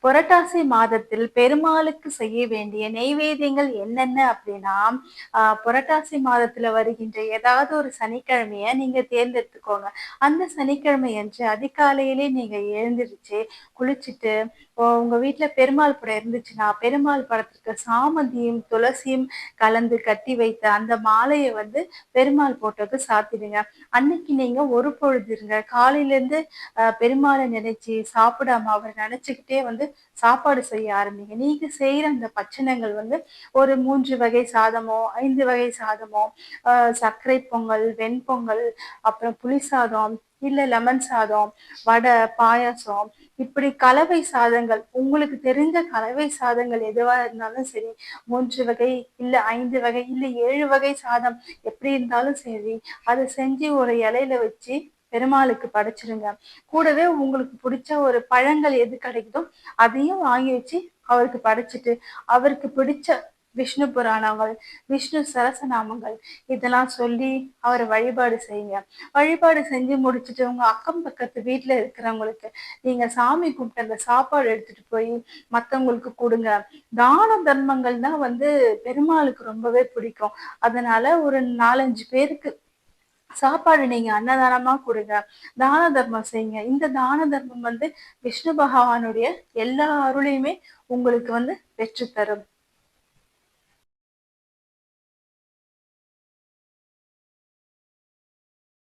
புரட்டாசி மாதத்தில் பெருமாளுக்கு செய்ய வேண்டிய நெய்வேத்தியங்கள் என்னென்ன அப்படின்னா, புரட்டாசி மாதத்துல வருகின்ற ஏதாவது ஒரு சனிக்கிழமைய நீங்க தேர்ந்தெடுத்துக்கோங்க. அந்த சனிக்கிழமை அன்று அதிகாலையிலே நீங்க எழுந்திருச்சு, குளிச்சுட்டு, உங்க வீட்ல பெருமாள் படம் இருந்துச்சுன்னா, பெருமாள் படத்திற்கு சாமந்தியும், துளசியும் கலந்து கட்டி வைத்த அந்த மாலைய பெருமாள் போட்டோக்கு சாத்திடுங்க. அன்னைக்கு நீங்க ஒரு பொழுது இருங்க. காலையில இருந்து பெருமாள நினைச்சு சாப்பிடாம அவர நினைச்சுக்கிட்டே சாப்பாடு செய்ய ஆரம்பிங்க. நீங்க செய்யற அந்த பட்சணங்கள் ஒரு 3 வகை சாதமோ, 5 வகை சாதமோ, சர்க்கரை பொங்கல், வெண்பொங்கல், அப்புறம் புளி சாதம், இல்ல லெமன் சாதம், வடை, பாயாசம், இப்படி கலவை சாதங்கள் உங்களுக்கு தெரிஞ்ச கலவை சாதங்கள் எதுவா இருந்தாலும் சரி, 3 வகை, இல்ல 5 வகை, இல்ல 7 வகை சாதம் எப்படி இருந்தாலும் சரி, அதை செஞ்சு ஒரு இலையில வச்சு பெருமாளுக்கு படைச்சிருங்க. கூடவே உங்களுக்கு பிடிச்ச ஒரு பழங்கள் எது கிடைக்குதோ அதையும் வாங்கி வச்சு அவருக்கு படைச்சிட்டு, அவருக்கு பிடிச்ச விஷ்ணு புராணங்கள், விஷ்ணு சரசநாமங்கள் இதெல்லாம் சொல்லி அவரை வழிபாடு செய்யுங்க. வழிபாடு செஞ்சு முடிச்சுட்டு உங்க அக்கம் பக்கத்து வீட்டுல இருக்கிறவங்களுக்கு நீங்க சாமி கும்பிட்டு அந்த சாப்பாடு எடுத்துட்டு போய் மத்தவங்களுக்கு கொடுங்க. தான தர்மங்கள் தான் பெருமாளுக்கு ரொம்பவே பிடிக்கும். அதனால ஒரு 4-5 பேருக்கு சாப்பாடு நீங்க அன்னதானமா கொடுங்க. தான தர்மம் செய்யுங்க. இந்த தான தர்மம் விஷ்ணு பகவானுடைய எல்லா அருளையுமே உங்களுக்கு பெற்று தரும்.